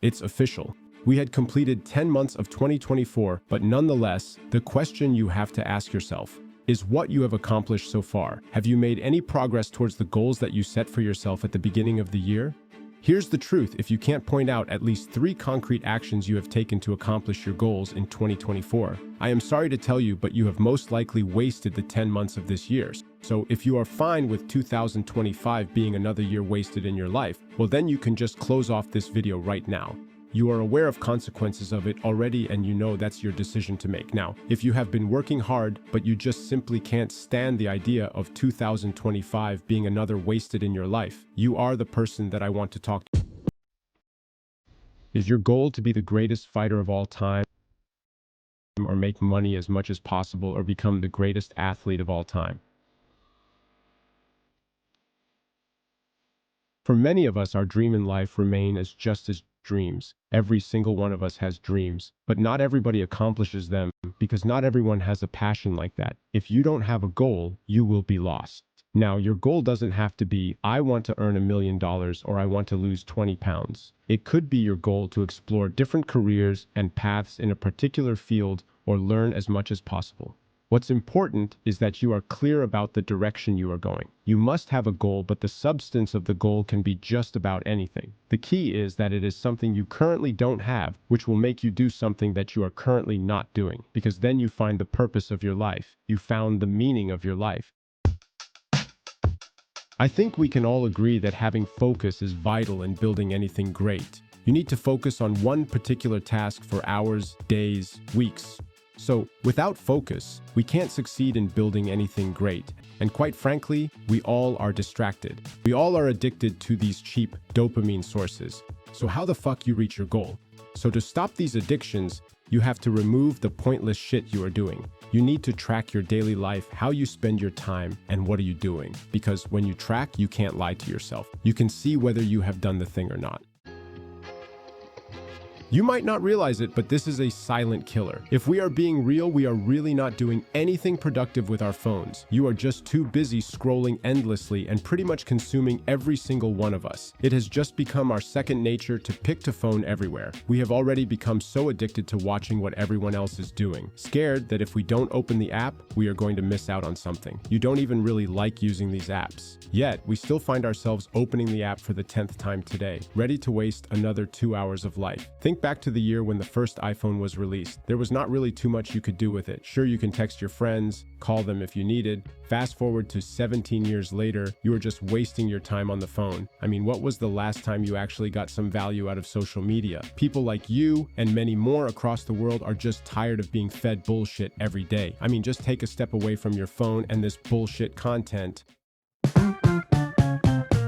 It's official. We had completed 10 months of 2024, but nonetheless, the question you have to ask yourself is what you have accomplished so far. Have you made any progress towards the goals that you set for yourself at the beginning of the year? Here's the truth: if you can't point out at least 3 concrete actions you have taken to accomplish your goals in 2024, I am sorry to tell you, but you have most likely wasted the 10 months of this year. So if you are fine with 2025 being another year wasted in your life, well then you can just close off this video right now. You are aware of consequences of it already, and you know that's your decision to make. Now, if you have been working hard, but you just simply can't stand the idea of 2025 being another wasted in your life, you are the person that I want to talk to. Is your goal to be the greatest fighter of all time, or make money as much as possible, or become the greatest athlete of all time? For many of us, our dream in life remain as just as dreams. Every single one of us has dreams, but not everybody accomplishes them because not everyone has a passion like that. If you don't have a goal, you will be lost. Now, your goal doesn't have to be, I want to earn $1 million or I want to lose 20 pounds. It could be your goal to explore different careers and paths in a particular field or learn as much as possible. What's important is that you are clear about the direction you are going. You must have a goal, but the substance of the goal can be just about anything. The key is that it is something you currently don't have, which will make you do something that you are currently not doing, because then you find the purpose of your life. You found the meaning of your life. I think we can all agree that having focus is vital in building anything great. You need to focus on one particular task for hours, days, weeks. So, without focus, we can't succeed in building anything great. And quite frankly, we all are distracted. We all are addicted to these cheap dopamine sources. So how the fuck you reach your goal? So to stop these addictions, you have to remove the pointless shit you are doing. You need to track your daily life, how you spend your time, and what are you doing. Because when you track, you can't lie to yourself. You can see whether you have done the thing or not. You might not realize it, but this is a silent killer. If we are being real, we are really not doing anything productive with our phones. You are just too busy scrolling endlessly and pretty much consuming every single one of us. It has just become our second nature to pick to phone everywhere. We have already become so addicted to watching what everyone else is doing, scared that if we don't open the app, we are going to miss out on something. You don't even really like using these apps. Yet, we still find ourselves opening the app for the 10th time today, ready to waste another 2 hours of life. Think back to the year when the first iPhone was released. There was not really too much you could do with it. Sure, you can text your friends, call them if you needed. Fast forward to 17 years later, you are just wasting your time on the phone. I mean, what was the last time you actually got some value out of social media? People like you and many more across the world are just tired of being fed bullshit every day. I mean, just take a step away from your phone and this bullshit content.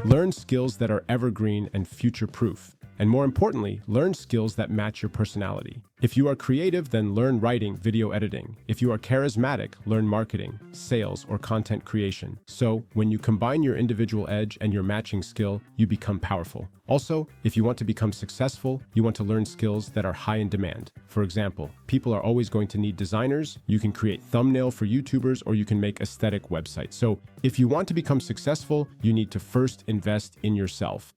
Learn skills that are evergreen and future-proof. And more importantly, learn skills that match your personality. If you are creative, then learn writing, video editing. If you are charismatic, learn marketing, sales, or content creation. So, when you combine your individual edge and your matching skill, you become powerful. Also, if you want to become successful, you want to learn skills that are high in demand. For example, people are always going to need designers. You can create thumbnail for YouTubers, or you can make aesthetic websites. So, if you want to become successful, you need to first invest in yourself.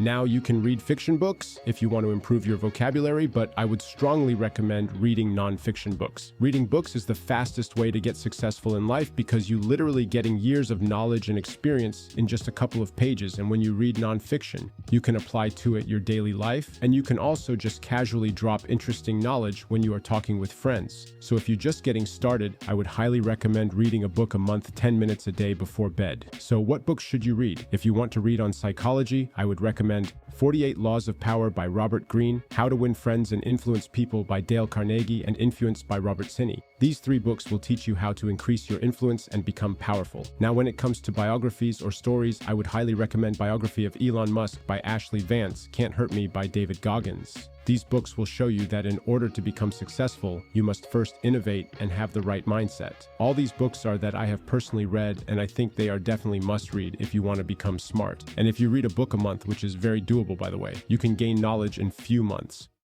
Now you can read fiction books if you want to improve your vocabulary, but I would strongly recommend reading non-fiction books. Reading books is the fastest way to get successful in life because you literally getting years of knowledge and experience in just a couple of pages. And when you read non-fiction, you can apply to it your daily life, and you can also just casually drop interesting knowledge when you are talking with friends. So if you're just getting started, I would highly recommend reading a book a month, 10 minutes a day before bed. So what books should you read? If you want to read on psychology, I would recommend 48 Laws of Power by Robert Greene, How to Win Friends and Influence People by Dale Carnegie, and Influence by Robert Cinney. These 3 books will teach you how to increase your influence and become powerful. Now, when it comes to biographies or stories, I would highly recommend Biography of Elon Musk by Ashley Vance, Can't Hurt Me by David Goggins. These books will show you that in order to become successful, you must first innovate and have the right mindset. All these books are that I have personally read, and I think they are definitely must-read if you want to become smart. And if you read a book a month, which is very doable by the way, you can gain knowledge in few months.